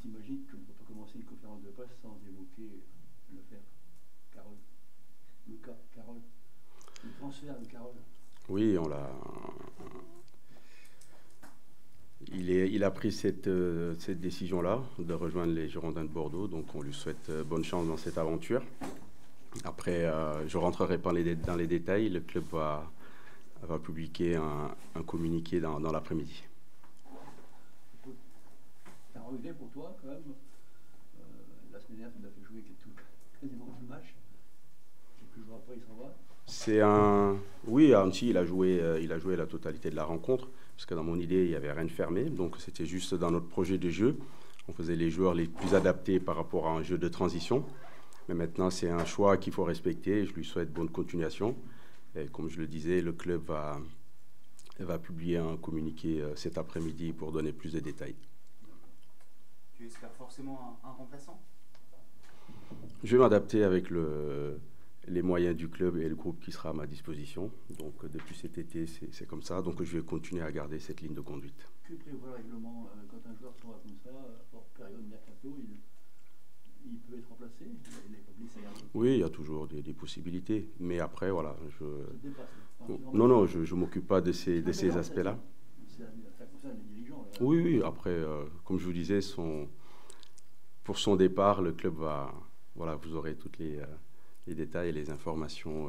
t'imagines qu'on ne peut pas commencer une conférence de presse sans évoquer l'affaire Carole, le cas Carole, le transfert de Carole. Oui, il a pris cette décision-là de rejoindre les Girondins de Bordeaux, donc on lui souhaite bonne chance dans cette aventure. Après, je ne rentrerai pas dans les détails, le club va publier un communiqué dans l'après-midi. C'est un regret pour toi quand même. La semaine dernière, tu l'as fait jouer quasiment tout le match. Quelques jours après, il s'en va. Oui, Annecy, il a joué la totalité de la rencontre, parce que dans mon idée, il n'y avait rien de fermé, donc c'était juste dans notre projet de jeu. On faisait les joueurs les plus adaptés par rapport à un jeu de transition. Mais maintenant, c'est un choix qu'il faut respecter. Je lui souhaite bonne continuation. Et comme je le disais, le club va publier un communiqué cet après-midi pour donner plus de détails. Tu espères forcément un remplaçant? Je vais m'adapter avec les moyens du club et le groupe qui sera à ma disposition. Donc depuis cet été, c'est comme ça. Donc je vais continuer à garder cette ligne de conduite. Que prévoit le règlement quand un joueur sera comme ça, hors période mercato, il peut être remplacé? Oui, il y a toujours des possibilités. Mais après, voilà. Non, je ne m'occupe pas de ces aspects-là. Ça concerne les dirigeants. Oui. Après, comme je vous disais, pour son départ, le club vous aurez tous les détails et les informations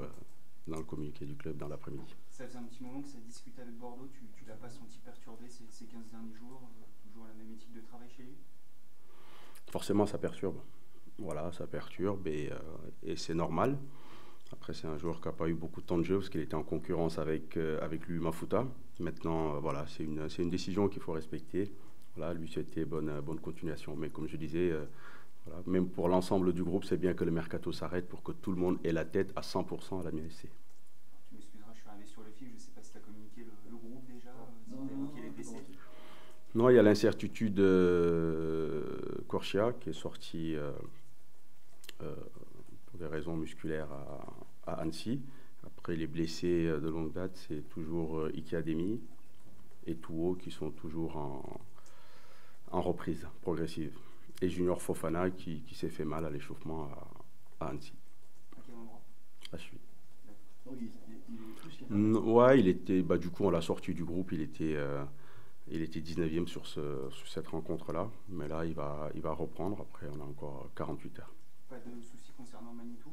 dans le communiqué du club dans l'après-midi. Ça faisait un petit moment que ça discutait avec Bordeaux. Tu l'as pas senti perturbé ces 15 derniers jours? Toujours la même éthique de travail chez lui? Forcément, ça perturbe. Voilà, ça perturbe et c'est normal. Après, c'est un joueur qui n'a pas eu beaucoup de temps de jeu parce qu'il était en concurrence avec lui, Mafuta. Maintenant, voilà, c'est une décision qu'il faut respecter. Voilà, lui souhaiter bonne continuation. Mais comme je disais, voilà, même pour l'ensemble du groupe, c'est bien que le mercato s'arrête pour que tout le monde ait la tête à 100% à la MSC. Tu m'excuseras, je suis arrivé sur le fil. Je ne sais pas si tu as communiqué le groupe déjà, si tu as évoqué les blessés. Non, il y a l'incertitude Corchia qui est sorti pour des raisons musculaires à Annecy. Après, les blessés de longue date, c'est toujours Ikiademi et Touo qui sont toujours en reprise progressive. Et Junior Fofana qui s'est fait mal à l'échauffement à Annecy. À quel endroit? À Cheville. Ouais, il était. Du coup, on l'a sorti du groupe. Il était 19e sur cette rencontre-là. Mais là, il va reprendre. Après, on a encore 48 heures. Pas de soucis concernant Manitou?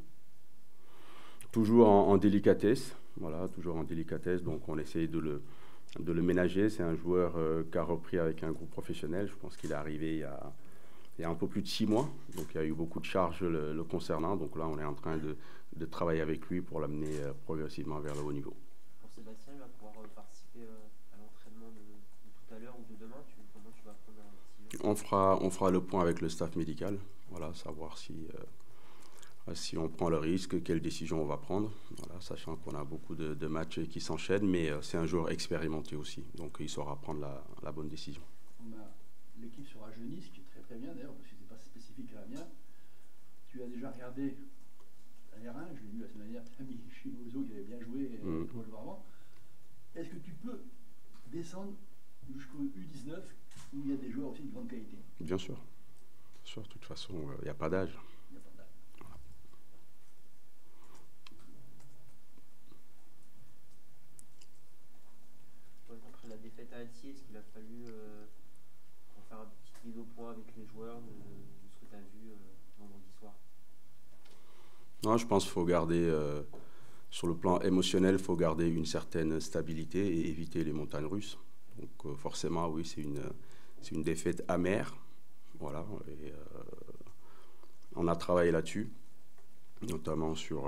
Toujours en délicatesse. Voilà, toujours en délicatesse. Donc, on essaye de le ménager. C'est un joueur qui a repris avec un groupe professionnel. Je pense qu'il est arrivé il y a un peu plus de 6 mois. Donc, il y a eu beaucoup de charges le concernant. Donc là, on est en train de travailler avec lui pour l'amener progressivement vers le haut niveau. Pour Sébastien, il va pouvoir participer à l'entraînement de tout à l'heure ou de demain. Comment tu vas prendre la décision? On fera le point avec le staff médical. Voilà, savoir si on prend le risque, quelle décision on va prendre. Voilà, sachant qu'on a beaucoup de matchs qui s'enchaînent, mais c'est un joueur expérimenté aussi. Donc, il saura prendre la bonne décision. L'équipe sera jeunie, ce qui est très très bien d'ailleurs, parce que c'est pas spécifique à Amiens. Tu as déjà regardé la R1, je l'ai vu la semaine dernière, tu as mis Chinozo qui avait bien joué trois jours avant. Est-ce que tu peux descendre jusqu'au U19 où il y a des joueurs aussi de grande qualité? Bien sûr. De toute façon, il n'y a pas d'âge. Il n'y a pas d'âge. Ouais, après la défaite à Annecy, est-ce qu'il a fallu faire une petite mise au point avec les joueurs de ce que tu as vu vendredi soir? Non, je pense qu'il faut garder, sur le plan émotionnel, il faut garder une certaine stabilité et éviter les montagnes russes. Donc forcément, oui, c'est une défaite amère. Voilà, et on a travaillé là-dessus, notamment sur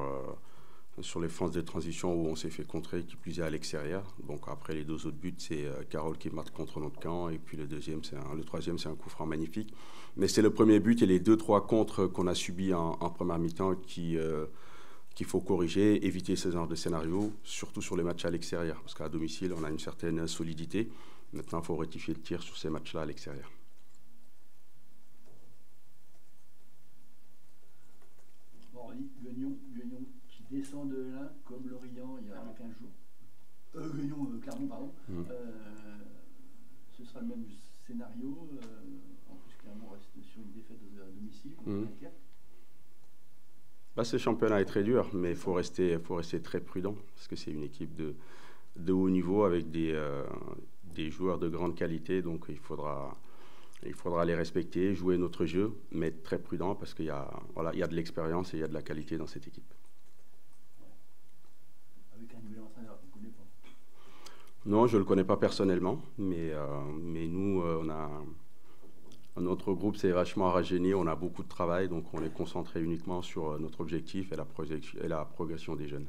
les phases de transition où on s'est fait contrer, qui plus est à l'extérieur. Donc après, les 2 autres buts, c'est Carole qui marque contre notre camp, et puis le troisième, c'est un coup franc magnifique. Mais c'est le premier but et les 2-3 contres qu'on a subis en première mi-temps qu'il faut corriger, éviter ce genre de scénario, surtout sur les matchs à l'extérieur, parce qu'à domicile, on a une certaine solidité. Maintenant, il faut rectifier le tir sur ces matchs-là à l'extérieur. Guignon qui descend de l'Ain comme Lorient il y a 15 jours. Clermont, pardon. Ce sera le même scénario. En plus, Clermont reste sur Ce championnat est très dur, mais il faut rester très prudent, parce que c'est une équipe de haut niveau avec des joueurs de grande qualité, donc il faudra les respecter, jouer notre jeu, mais être très prudent, parce qu'il y a de l'expérience et il y a de la qualité dans cette équipe. Avec un nouvel entraîneur qu'on ne connaît pas. Non, je ne le connais pas personnellement, mais nous, notre groupe, c'est vachement rajeuni, on a beaucoup de travail, donc on est concentré uniquement sur notre objectif et la progression des jeunes.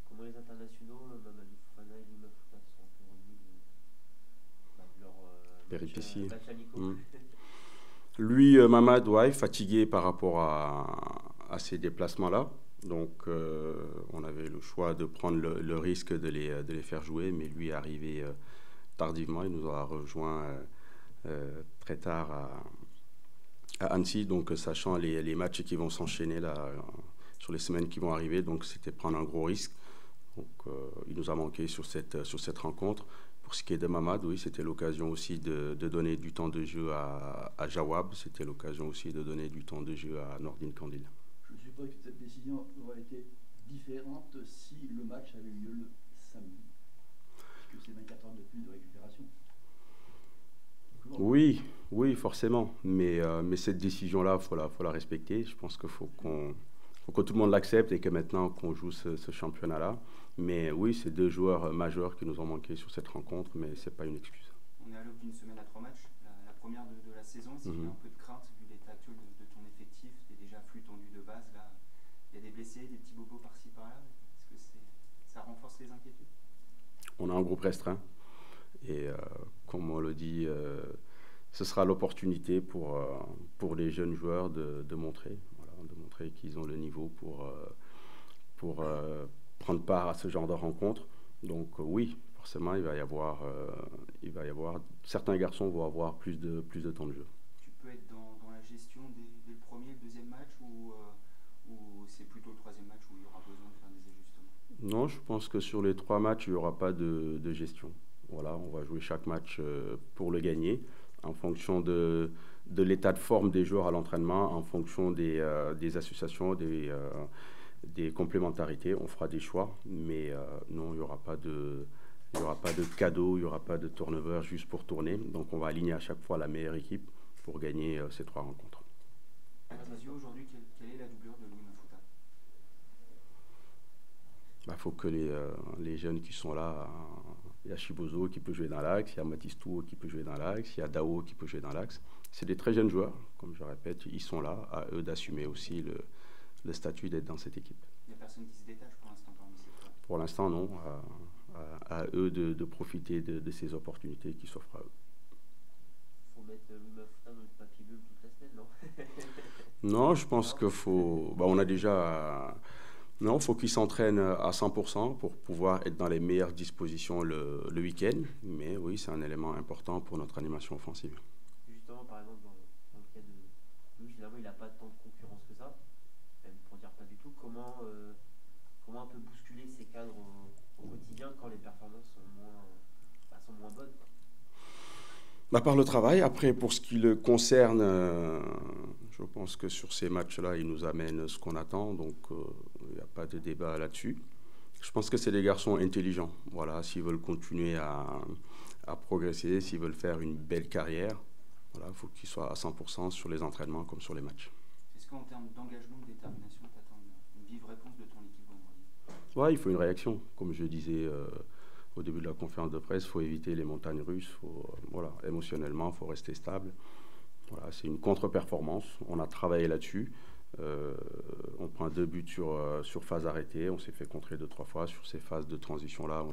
Comment les internationaux, Mamadou Fofana et Louis Mafouta, sont un peu revenus de leur péripéties. match amicaux? Lui, Mamad, fatigué par rapport à ces déplacements-là. Donc, on avait le choix de prendre le risque de les faire jouer, mais lui est arrivé tardivement. Il nous a rejoint très tard à Annecy, donc sachant les matchs qui vont s'enchaîner là, sur les semaines qui vont arriver. Donc, c'était prendre un gros risque. Donc, il nous a manqué sur cette rencontre. Pour ce qui est de Mamad, oui, c'était l'occasion aussi de donner du temps de jeu à Jawab. C'était l'occasion aussi de donner du temps de jeu à Nordin Kandil. Je suppose que cette décision aurait été différente si le match avait eu lieu le samedi. Puisque c'est 24 heures de plus de récupération. Oui, forcément. Mais cette décision-là, il faut la respecter. Je pense qu'il faut que tout le monde l'accepte et que maintenant qu'on joue ce championnat-là. Mais oui, c'est 2 joueurs majeurs qui nous ont manqué sur cette rencontre, mais ce n'est pas une excuse. On est à l'aube d'une semaine à 3 matchs, la première de la saison. Est-ce qu'il y a un peu de crainte vu l'état actuel de ton effectif? Tu es déjà flux tendu de base. Là, il y a des blessés, des petits bobos par-ci par-là. Est-ce que ça renforce les inquiétudes? On a un groupe restreint. Et comme on le dit, ce sera l'opportunité pour les jeunes joueurs de montrer qu'ils ont le niveau pour prendre part à ce genre de rencontre. Donc oui, forcément, il va y avoir certains garçons vont avoir plus de temps de jeu. Tu peux être dans la gestion dès le premier, le deuxième match ou c'est plutôt le troisième match où il y aura besoin de faire des ajustements? Non, je pense que sur les 3 matchs, il n'y aura pas de gestion. Voilà, on va jouer chaque match pour le gagner, en fonction de l'état de forme des joueurs à l'entraînement, en fonction des associations, des complémentarités. On fera des choix, mais non, il n'y aura pas de cadeau, il n'y aura pas de turnover juste pour tourner. Donc on va aligner à chaque fois la meilleure équipe pour gagner ces 3 rencontres. À tes yeux, aujourd'hui, quelle est la doublure de Louis Mafouta? Il faut que les jeunes qui sont là, il y a Chibozo qui peut jouer dans l'axe, il y a Matistou qui peut jouer dans l'axe, il y a Dao qui peut jouer dans l'axe. C'est des très jeunes joueurs, comme je répète, ils sont là, à eux d'assumer aussi le statut d'être dans cette équipe. Il n'y a personne qui se détache pour l'instant parmi ces 3? Pour l'instant, non. À eux de profiter de ces opportunités qui s'offrent à eux. Il faut mettre Louis Mafouta dans le papier bleu toute la semaine, non? Non, je pense qu'il faut... on a déjà... Non, il faut qu'ils s'entraînent à 100% pour pouvoir être dans les meilleures dispositions le week-end. Mais oui, c'est un élément important pour notre animation offensive. Justement, par exemple, dans le cas de Louis, finalement, il n'a pas tant de concurrence que ça, même pour dire pas du tout. Comment un peu bousculer ces cadres au quotidien quand les performances sont moins bonnes? Par le travail. Après, pour ce qui le concerne, je pense que sur ces matchs-là, il nous amène ce qu'on attend. Donc, il n'y a pas de débat là-dessus. Je pense que c'est des garçons intelligents. Voilà, s'ils veulent continuer à progresser, s'ils veulent faire une belle carrière, voilà, il faut qu'ils soient à 100% sur les entraînements comme sur les matchs. Est-ce qu'en termes d'engagement, de détermination, tu attends une vive réponse de ton équipe vendredi? Oui, il faut une réaction. Comme je disais au début de la conférence de presse, il faut éviter les montagnes russes. Émotionnellement, il faut rester stable. Voilà, c'est une contre-performance. On a travaillé là-dessus. On prend 2 buts sur phase arrêtée. On s'est fait contrer 2-3 fois. Sur ces phases de transition-là,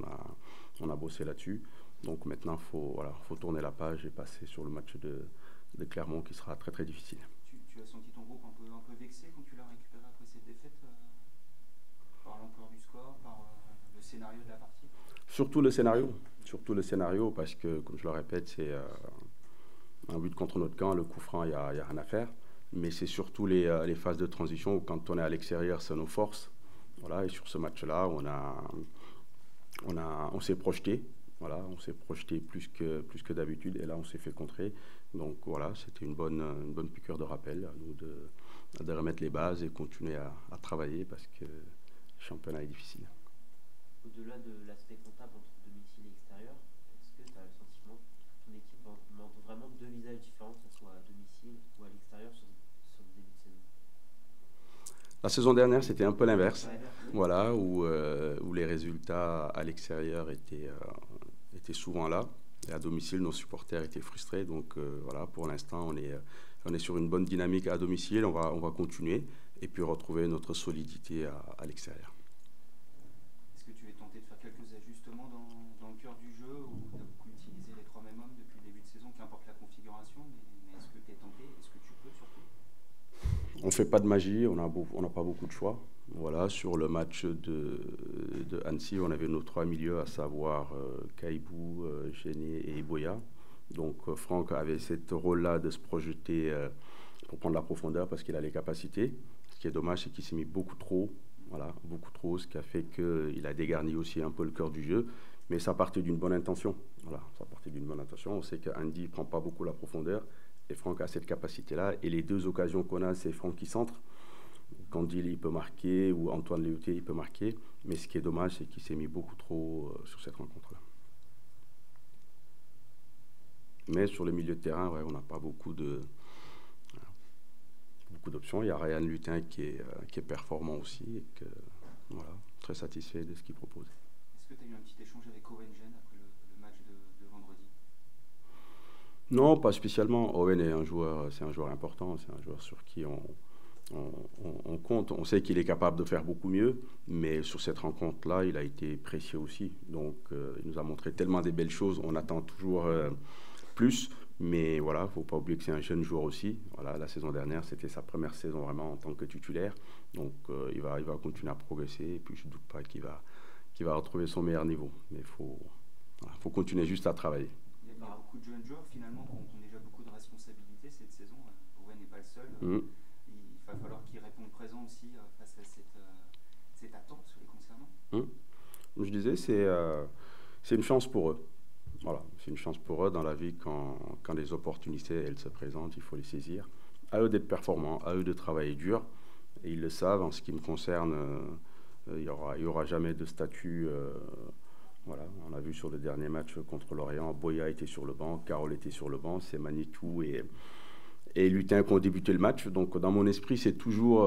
on a bossé là-dessus. Donc maintenant, il faut tourner la page et passer sur le match de Clermont qui sera très très difficile. Tu as senti ton groupe un peu vexé quand tu l'as récupéré après cette défaite par l'ampleur du score, par le scénario de la partie? Surtout le scénario, parce que, comme je le répète, c'est un but contre notre camp, le coup franc, il n'y a rien à faire. Mais c'est surtout les phases de transition où, quand on est à l'extérieur, c'est nos forces. Voilà, et sur ce match-là, on s'est projeté. Voilà, on s'est projeté plus que d'habitude. Et là, on s'est fait contrer. Donc voilà, c'était une bonne piqûre de rappel à nous de remettre les bases et continuer à travailler parce que le championnat est difficile. Au-delà de l'aspect comptable entre domicile et extérieur, est-ce que tu as le sentiment que ton équipe montre vraiment deux visages différents, que ce soit à domicile ou à l'extérieur sur le début de saison? La saison dernière, c'était un peu l'inverse, voilà, où les résultats à l'extérieur étaient souvent là. Et à domicile, nos supporters étaient frustrés. Donc voilà, pour l'instant, on est sur une bonne dynamique à domicile. On va continuer et puis retrouver notre solidité à l'extérieur. Est-ce que tu es tenté de faire quelques ajustements dans le cœur du jeu ou tu as beaucoup utilisé les 3 mêmes hommes depuis le début de saison, qu'importe la configuration, mais est-ce que tu es tenté? Est-ce que tu peux surtout? On ne fait pas de magie, on n'a pas beaucoup de choix. Voilà, sur le match de Annecy, on avait nos 3 milieux, à savoir Caïbou, Géné et Boya. Donc Franck avait ce rôle-là de se projeter pour prendre la profondeur parce qu'il a les capacités. Ce qui est dommage, c'est qu'il s'est mis beaucoup trop, ce qui a fait qu'il a dégarni aussi un peu le cœur du jeu. Mais ça partait d'une bonne intention. Voilà, ça partait d'une bonne intention. On sait qu'Andy ne prend pas beaucoup la profondeur et Franck a cette capacité-là. Et les 2 occasions qu'on a, c'est Franck qui centre. Candil, il peut marquer, ou Antoine Léoutier, il peut marquer. Mais ce qui est dommage, c'est qu'il s'est mis beaucoup trop sur cette rencontre-là. Mais sur le milieu de terrain, on n'a pas beaucoup d'options. Il y a Ryan Lutin qui est performant aussi. Et très satisfait de ce qu'il propose. Est-ce que tu as eu un petit échange avec Owen Gene après le match de vendredi? Non, pas spécialement. Owen c'est un joueur important. C'est un joueur sur qui on compte. On sait qu'il est capable de faire beaucoup mieux, mais sur cette rencontre-là, il a été précieux aussi. Donc, il nous a montré tellement des belles choses. On attend toujours plus, mais voilà, il ne faut pas oublier que c'est un jeune joueur aussi. Voilà, la saison dernière, c'était sa première saison vraiment en tant que titulaire. Donc, il va continuer à progresser. Et puis, je ne doute pas qu'il va retrouver son meilleur niveau. Mais il faut continuer juste à travailler. Il y a beaucoup de jeunes joueurs, finalement, qui ont déjà beaucoup de responsabilités cette saison. Owen n'est pas le seul. Il va falloir qu'ils répondent présent aussi face à cette attente les concernant. Comme je disais, c'est une chance pour eux. Voilà, c'est une chance pour eux dans la vie quand les opportunités elles se présentent, il faut les saisir. À eux d'être performants, à eux de travailler dur. Et ils le savent. En ce qui me concerne, il y aura jamais de statut. Voilà, on a vu sur le dernier match contre Lorient, Boya était sur le banc, Carole était sur le banc, c'est Manitou et Lutin qui ont débuté le match. Donc dans mon esprit, c'est toujours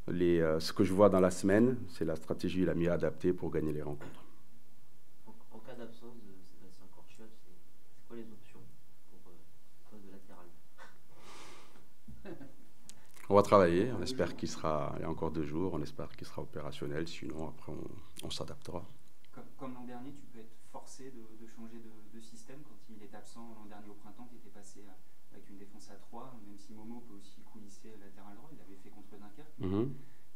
ce que je vois dans la semaine, c'est la stratégie la mieux adaptée pour gagner les rencontres. En cas d'absence de Sébastien Corchia, c'est quoi les options pour poste de latéral? On va travailler, on espère qu'il sera, il y a encore 2 jours, on espère qu'il sera opérationnel, sinon après on s'adaptera. Comme l'an dernier, tu peux être forcé de changer de système. Quand il est absent l'an dernier au printemps, tu étais passé avec une défense à 3, même si Momo peut aussi coulisser latéral droit, il l'avait fait contre Dunkerque.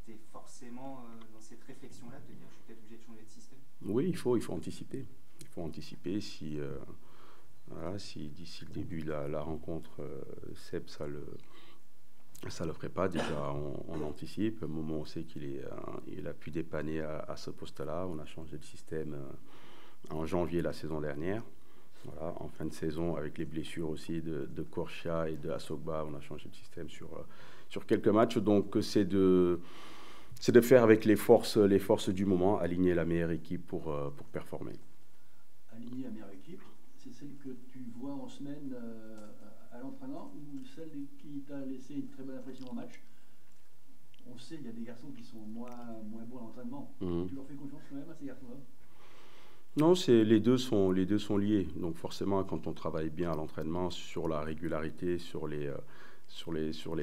Tu es forcément dans cette réflexion-là, de te dire je suis peut-être obligé de changer de système. Oui, il faut anticiper. Il faut anticiper si d'ici le début de la rencontre, Seb, ça le ferait pas. Déjà, on anticipe. Momo, on sait il a pu dépanner à ce poste-là. On a changé de système en janvier la saison dernière. Voilà, en fin de saison, avec les blessures aussi de Corchia et de Asogba, on a changé de système sur quelques matchs. Donc, c'est de faire avec les forces du moment, aligner la meilleure équipe pour performer. Aligner la meilleure équipe, c'est celle que tu vois en semaine à l'entraînement ou celle qui t'a laissé une très bonne impression en match? On sait qu'il y a des garçons qui sont moins bons à l'entraînement. Tu leur fais confiance quand même à ces garçons-là? Non, les deux sont liés. Donc forcément, quand on travaille bien à l'entraînement, sur la régularité, sur les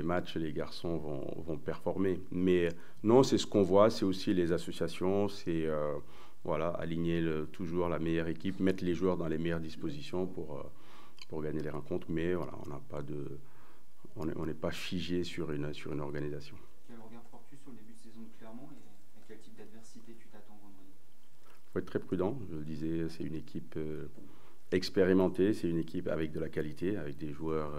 matchs, les garçons vont performer. Mais non, c'est ce qu'on voit, c'est aussi les associations, c'est aligner toujours la meilleure équipe, mettre les joueurs dans les meilleures dispositions pour gagner les rencontres. Mais voilà, on n'est pas figé sur une organisation. Quel regard portes-tu sur le début de saison de Clermont et à quel type d'adversité tu t'attends vendredi? Il faut être très prudent. Je le disais, c'est une équipe expérimentée, c'est une équipe avec de la qualité, avec des joueurs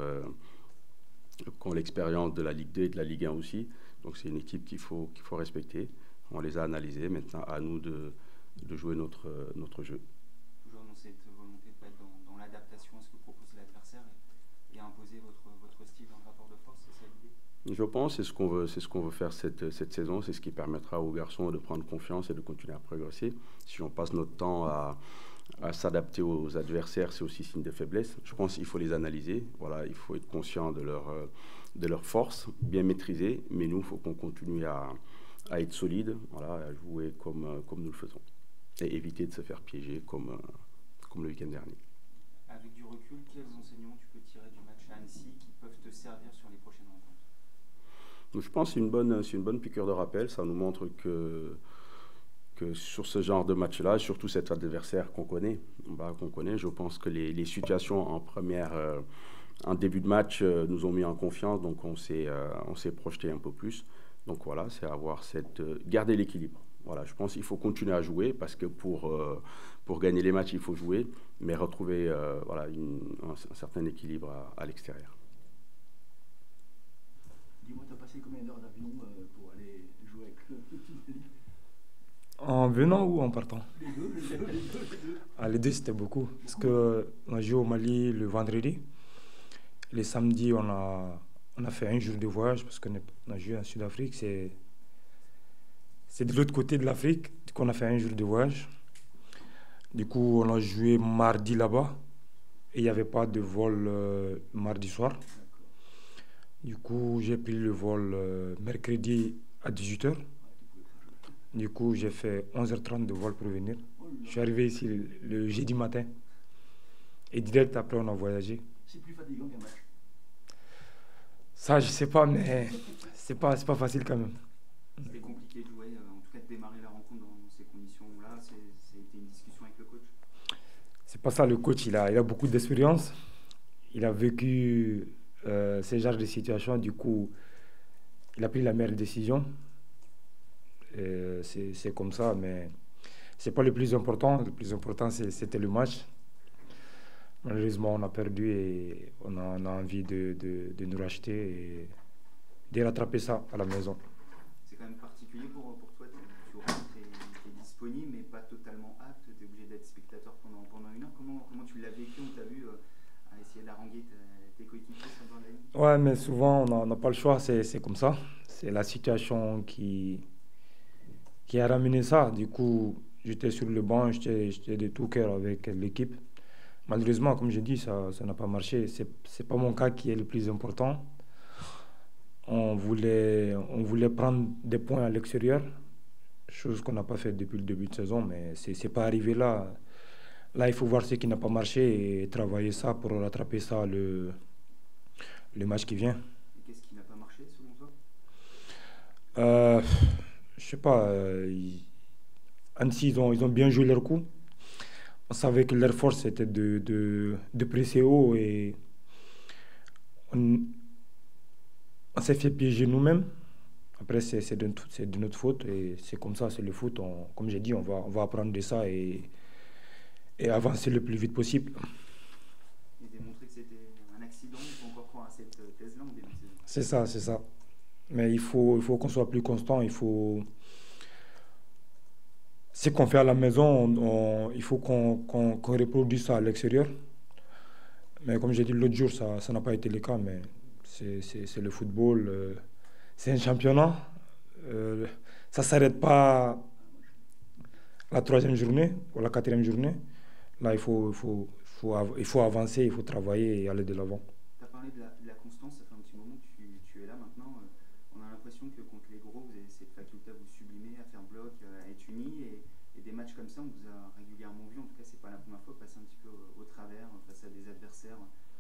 qui ont l'expérience de la Ligue 2 et de la Ligue 1 aussi. Donc c'est une équipe qu'il faut respecter. On les a analysés. Maintenant, à nous de jouer notre jeu. Toujours dans cette volonté de pas être dans l'adaptation à ce que propose l'adversaire et un Je pense que c'est ce qu'on veut faire cette saison. C'est ce qui permettra aux garçons de prendre confiance et de continuer à progresser. Si on passe notre temps à s'adapter aux adversaires, c'est aussi signe de faiblesse. Je pense qu'il faut les analyser. Voilà, il faut être conscient de leur force, bien maîtriser. Mais nous, il faut qu'on continue à être solide, voilà, à jouer comme nous le faisons. Et éviter de se faire piéger comme le week-end dernier. Avec du recul, quels enseignements tu peux tirer du match à Annecy qui peuvent te servir sur les prochaines rencontres? Je pense que c'est une bonne piqûre de rappel. Ça nous montre que sur ce genre de match-là, surtout cet adversaire qu'on connaît, je pense que les situations en début de match nous ont mis en confiance, donc on s'est projeté un peu plus. Donc voilà, c'est garder l'équilibre. Voilà, je pense qu'il faut continuer à jouer parce que pour gagner les matchs, il faut jouer, mais retrouver un certain équilibre à l'extérieur. Dis-moi, tu as passé combien d'heures d'avion pour aller jouer avec le Philippe? En venant ou en partant? Les deux. Les deux, c'était beaucoup. Parce qu'on a joué au Mali le vendredi. Les samedis, on a fait un jour de voyage parce qu'on a joué en Sud-Afrique. C'est de l'autre côté de l'Afrique qu'on a fait un jour de voyage. Du coup, on a joué mardi là-bas. Et il n'y avait pas de vol mardi soir. Du coup, j'ai pris le vol mercredi à 18h. Du coup, j'ai fait 11h30 de vol pour venir. Je suis arrivé ici le jeudi matin. Et direct après, on a voyagé. C'est plus fatigant qu'un match. Ça, je sais pas, mais c'est pas facile quand même. C'était compliqué de jouer, en tout cas de démarrer la rencontre dans ces conditions-là. Ça a été une discussion avec le coach? C'est pas ça, le coach, il a beaucoup d'expérience. Il a vécu ces genres de situations. Du coup, il a pris la meilleure décision. C'est comme ça, mais c'est pas le plus important. Le plus important, c'était le match. Malheureusement, on a perdu et on a envie de nous racheter et de rattraper ça à la maison. C'est quand même particulier pour toi. Tu rentres, tu es disponible, mais pas totalement apte. Tu es obligé d'être spectateur pendant une heure. Comment tu l'as vécu? On t'a vu à essayer d'haranguer tes coéquipiers pendant la ligne? Ouais, mais souvent, on n'a pas le choix. C'est comme ça. C'est la situation qui a ramené ça. Du coup, j'étais sur le banc, j'étais de tout cœur avec l'équipe. Malheureusement, comme je dis, ça n'a pas marché. C'est pas mon cas qui est le plus important. On voulait prendre des points à l'extérieur, chose qu'on n'a pas fait depuis le début de saison, mais c'est pas arrivé là. Là, il faut voir ce qui n'a pas marché et travailler ça pour rattraper ça le match qui vient. Et qu'est-ce qui n'a pas marché selon toi? Je sais pas. Annecy, ils ont bien joué leur coup. On savait que leur force était de presser haut et on s'est fait piéger nous-mêmes. Après, c'est de notre faute et c'est comme ça, c'est le foot. Comme j'ai dit, on va apprendre de ça et avancer le plus vite possible. Et démontrer que c'était un accident, il faut encore croire à cette thèse-là en début de saison. C'est ça. Mais il faut qu'on soit plus constant. Ce qu'on fait à la maison, il faut qu'on reproduise ça à l'extérieur. Mais comme j'ai dit l'autre jour, ça n'a pas été le cas. Mais c'est le football. C'est un championnat. Ça ne s'arrête pas la 3e journée ou la 4e journée. Là, il faut avancer, il faut travailler et aller de l'avant. Tu as parlé de la constance, ça fait un petit moment que tu es là maintenant. On a l'impression que contre les gros, vous avez cette faculté à vous sublimer, à faire bloc, à être unis. Et des matchs comme ça, on vous a régulièrement vu, en tout cas, c'est pas la première fois, passer un petit peu au travers face à des adversaires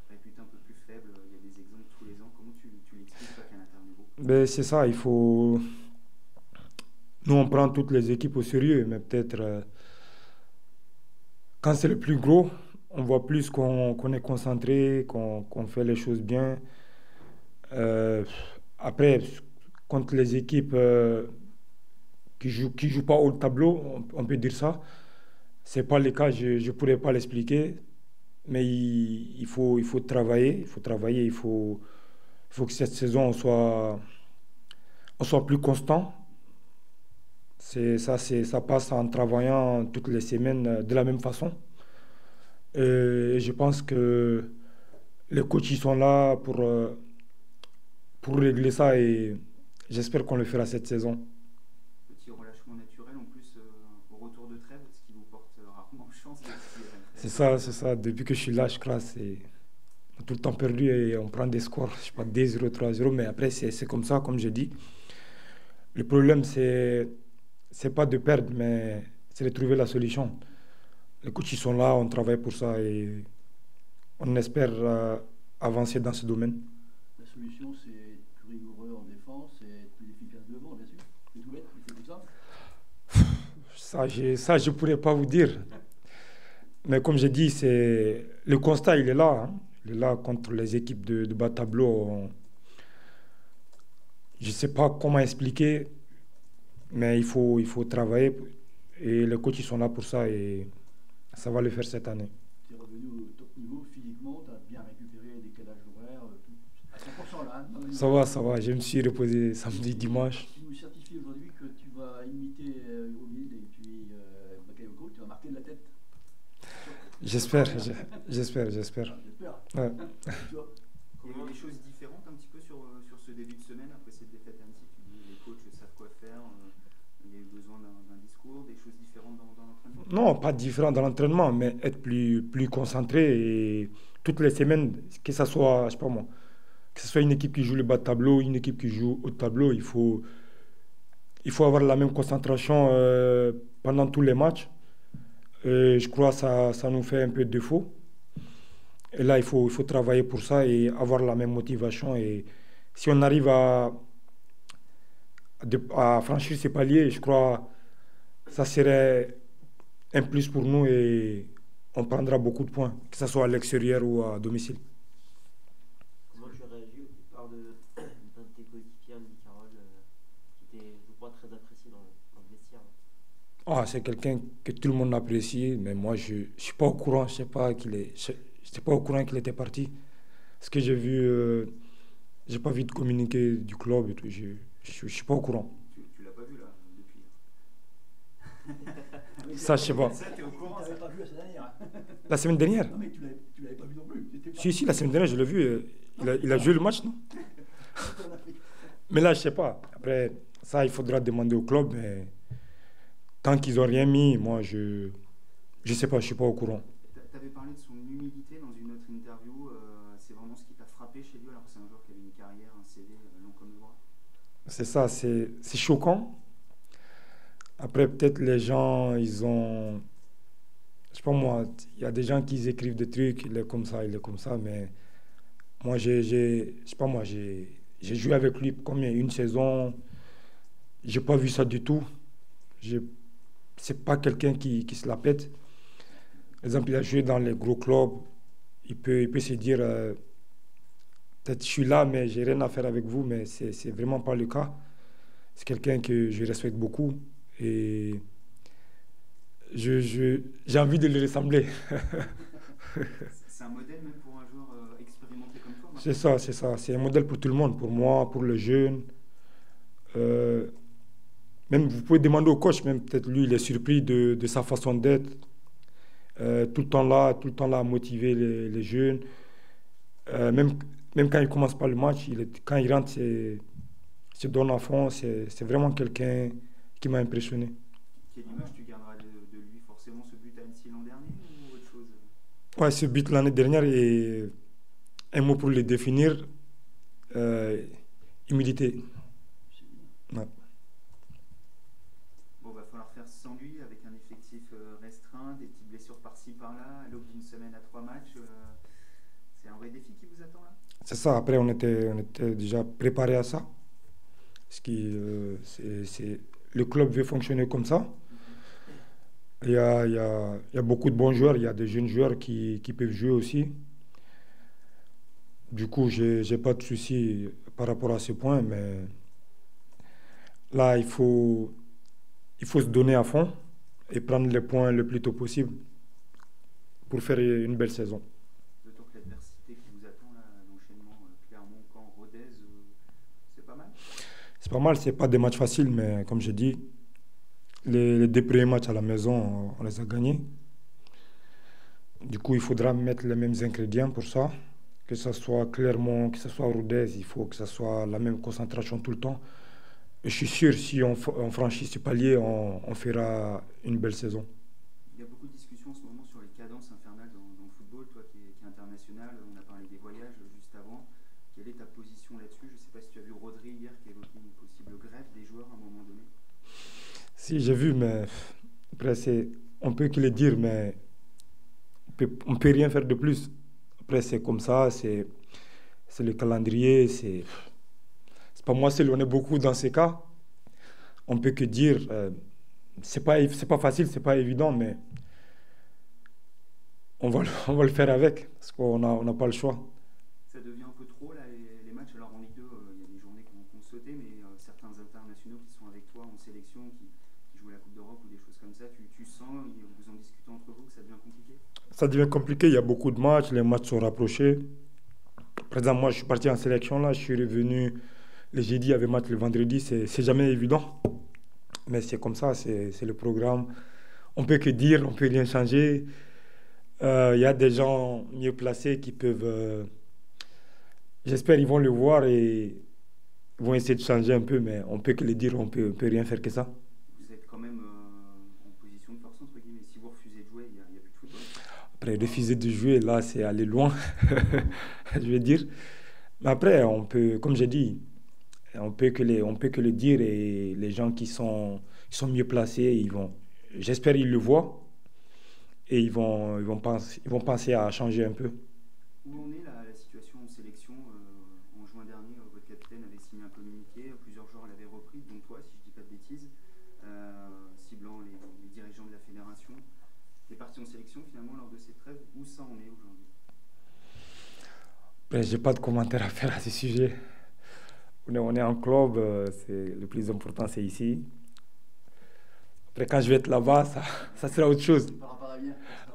réputés un peu plus faibles. Il y a des exemples tous les ans. Comment tu l'expliques, toi, qu'à l'intérieur du groupe? C'est ça, il faut. Nous, on prend toutes les équipes au sérieux, mais peut-être quand c'est le plus gros, on voit plus qu'on est concentré, qu'on fait les choses bien. Après, contre les équipes qui jouent pas au tableau, on peut dire ça. C'est pas le cas, je pourrais pas l'expliquer, mais il faut travailler, il faut que cette saison on soit plus constant. Ça passe en travaillant toutes les semaines de la même façon. Et je pense que les coachs ils sont là pour pour régler ça et j'espère qu'on le fera cette saison. Petit relâchement naturel en plus au retour de trêve, ce qui vous porte rarement chance. C'est ça. Depuis que je suis là, je crois, c'est tout le temps perdu et on prend des scores, je sais pas, 2-0, 3-0, mais après, c'est comme ça, comme je dis. Le problème, c'est pas de perdre, mais c'est de trouver la solution. Les coachs, ils sont là, on travaille pour ça et on espère avancer dans ce domaine. La solution, c'est être plus rigoureux en défense et être plus efficace devant, bien sûr. C'est tout bête, c'est comme ça. Ça, je pourrais pas vous dire. Mais comme j'ai dit, le constat, il est là. Hein. Il est là contre les équipes de bas tableau. Je ne sais pas comment expliquer, mais il faut travailler. Et les coachs, ils sont là pour ça et ça va le faire cette année. Tu es revenu au top niveau physiquement, tu as bien récupéré des décalage horaire, à 100% là. Hein, ça va. Je me suis reposé samedi, dimanche. Tu nous certifies aujourd'hui que tu vas imiter Eurobuild et puis Bakayoko, tu vas marquer de la tête. J'espère. J'espère. Ouais. Il y a eu des choses différentes un petit peu sur ce début de semaine après cette défaite à Annecy. Tu dis les coachs savent quoi faire, il y a eu besoin d'un discours, des choses différentes dans l'entraînement? Non, pas différent dans l'entraînement, mais être plus concentré et toutes les semaines, que ce soit, je sais pas moi, que ce soit une équipe qui joue le bas de tableau, une équipe qui joue haut de tableau, il faut avoir la même concentration pendant tous les matchs. Et je crois que ça nous fait un peu de défaut. Et là, il faut travailler pour ça et avoir la même motivation. Et si on arrive à franchir ces paliers, je crois que ça serait un plus pour nous et on prendra beaucoup de points, que ce soit à l'extérieur ou à domicile. Comment tu réagis au départ d'un de tes coéquipiers, Andy Carroll, qui était, je crois, très apprécié dans le vestiaire? C'est quelqu'un que tout le monde apprécie, mais moi, je ne suis pas au courant. Je n'étais pas au courant qu'il était parti. Ce que j'ai vu, j'ai pas vu de communiqué du club et tout. Je suis pas au courant. Tu l'as pas vu là depuis? Ça, je sais pas. Ça, t'es au courant? Tu l'avais pas vu la semaine dernière. La semaine dernière? Non mais tu l'avais pas vu non plus. Si, la semaine dernière, je l'ai vu. Il a joué le match, non? Mais là, je sais pas. Après, ça, il faudra demander au club. Mais tant qu'ils n'ont rien mis, moi, je sais pas, je suis pas au courant. Tu avais parlé de son humilité dans une autre interview. C'est vraiment ce qui t'a frappé chez lui, alors que c'est un joueur qui avait une carrière, un CV long comme le bras. C'est ça, c'est choquant. Après, peut-être les gens, ils ont... Je sais pas moi, il y a des gens qui écrivent des trucs, il est comme ça, mais moi, je sais pas moi, j'ai joué avec lui combien? Une saison, j'ai pas vu ça du tout. C'est pas quelqu'un qui se la pète. Par exemple, il a joué dans les gros clubs, il peut se dire, peut-être je suis là, mais j'ai rien à faire avec vous, mais c'est vraiment pas le cas. C'est quelqu'un que je respecte beaucoup et j'ai envie de le ressembler. C'est un modèle même pour un joueur expérimenté comme toi? C'est ça. C'est un modèle pour tout le monde, pour moi, pour le jeune. Même vous pouvez demander au coach, même peut-être lui, il est surpris de sa façon d'être. Tout le temps là à motiver les jeunes. Même quand il commence pas le match, quand il rentre, se donne à fond. C'est vraiment quelqu'un qui m'a impressionné. Quelle image tu garderas de lui? Forcément ce but à Annecy l'an dernier ou autre chose? Ouais, ce but l'année dernière est un mot pour le définir, humilité. Ouais. Bon, va falloir faire sans lui avec un effectif restreint, des petites blessures par-ci par-là, à l'aube d'une semaine à 3 matchs. C'est un vrai défi qui vous attend là? C'est ça, après on était déjà préparé à ça. Parce que le club veut fonctionner comme ça. Il y a beaucoup de bons joueurs, il y a des jeunes joueurs qui peuvent jouer aussi. Du coup, j'ai pas de soucis par rapport à ce point, mais là, il faut se donner à fond et prendre les points le plus tôt possible pour faire une belle saison. D'autant que l'adversité qui vous attend, là, l'enchaînement Clermont-Caen-Rodez, c'est pas mal? C'est pas mal, c'est pas des matchs faciles, mais comme j'ai dit, les 2 premiers matchs à la maison, on les a gagnés. Du coup, il faudra mettre les mêmes ingrédients pour ça que ce soit Clermont, que ce soit Rodez, il faut que ce soit la même concentration tout le temps. Et je suis sûr, si on franchit ce palier, on fera une belle saison. Il y a beaucoup de discussions en ce moment sur les cadences infernales dans le football. Toi qui es international, on a parlé des voyages juste avant. Quelle est ta position là-dessus? Je ne sais pas si tu as vu Rodri hier qui évoquait une possible grève des joueurs à un moment donné. Si, j'ai vu, mais après, on peut que le dire, mais on peut rien faire de plus. Après, c'est comme ça, c'est le calendrier, c'est pas moi seul, on est beaucoup dans ces cas. On peut que dire, c'est pas facile, c'est pas évident, mais on va le faire avec, parce qu'on n'a pas le choix. Ça devient un peu trop, là, les matchs. Alors en Ligue 2, il y a des journées qui ont sauté, mais certains internationaux qui sont avec toi en sélection, qui jouent la Coupe d'Europe ou des choses comme ça, tu sens, vous en discutez entre vous, que ça devient compliqué? Ça devient compliqué, il y a beaucoup de matchs, les matchs sont rapprochés. Par exemple, moi, je suis parti en sélection, là, je suis revenu le jeudi, il y avait match le vendredi, c'est jamais évident. Mais c'est comme ça, c'est le programme. On peut que dire, on peut rien changer. Il y a des gens mieux placés qui peuvent... j'espère qu'ils vont le voir et vont essayer de changer un peu, mais on peut que le dire, on peut rien faire que ça. Vous êtes quand même en position de force, entre guillemets. Si vous refusez de jouer, il n'y a plus de football. Après, refuser de jouer, là, c'est aller loin, je vais dire. Mais après, on peut, comme j'ai dit, on peut que le dire et les gens qui sont mieux placés, j'espère qu'ils le voient et ils vont penser à changer un peu. Où en est la situation en sélection? En juin dernier, votre capitaine avait signé un communiqué, plusieurs joueurs l'avaient repris, dont toi, si je ne dis pas de bêtises, ciblant les dirigeants de la fédération. Tu es parti en sélection finalement lors de cette trêve. Où ça en est aujourd'hui? Je n'ai pas de commentaire à faire à ce sujet. On est en club, le plus important c'est ici. Après quand je vais être là-bas, ça sera autre chose.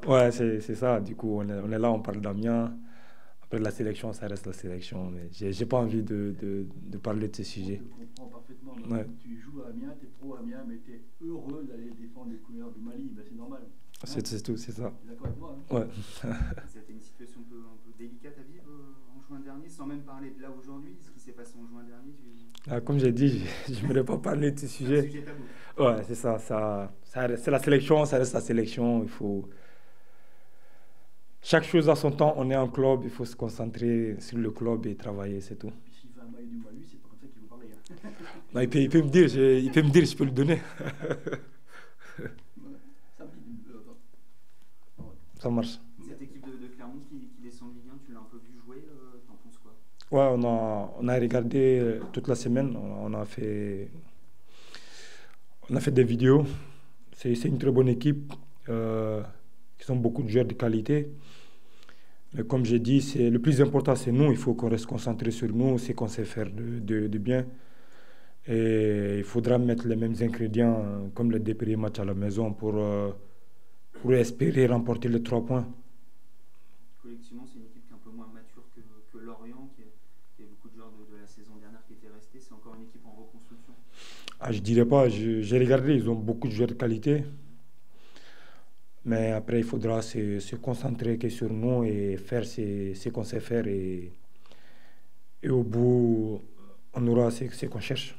Ouais, c'est ça. Du coup, on est là, on parle d'Amiens. Après la sélection, ça reste la sélection. Mais j'ai pas envie de parler de ce sujet. Je comprends parfaitement. Ouais. Tu joues à Amiens, tu es pro Amiens, mais tu es heureux d'aller défendre les couleurs du Mali. Ben, c'est normal. C'est tout, c'est ça. Tu es d'accord avec moi, hein? Ouais. C'était une situation un peu délicate à vivre en juin dernier, sans même parler de là aujourd'hui, ce qui s'est passé en juin dernier. Comme j'ai dit, je ne voulais pas parler de ce sujet. C'est un sujet tabou. Ouais, c'est ça. C'est la sélection, ça reste la sélection. Chaque chose a son temps. On est en club, il faut se concentrer sur le club et travailler, c'est tout. Puis s'il fait un maillot du Mali, c'est pas comme ça qu'il faut parler. Hein. Non, il peut me dire, je peux le donner. Ça marche. Cette équipe de Clermont qui descend de Ligue 1, tu l'as un peu vu jouer, t'en penses quoi? Ouais, on a regardé toute la semaine, on a fait des vidéos. C'est une très bonne équipe, qui ont beaucoup de joueurs de qualité. Mais comme j'ai dit, le plus important c'est nous, il faut qu'on reste concentré sur nous, c'est qu'on sait faire de bien. Et il faudra mettre les mêmes ingrédients comme les deux premiers matchs à la maison pour espérer remporter les 3 points. Collectivement, c'est une équipe qui est un peu moins mature que Lorient, qui a beaucoup de joueurs de la saison dernière qui étaient restés. C'est encore une équipe en reconstruction? Je dirais pas, j'ai regardé, ils ont beaucoup de joueurs de qualité. Mais après, il faudra se concentrer que sur nous et faire ce qu'on sait faire. Et au bout, on aura ce qu'on cherche.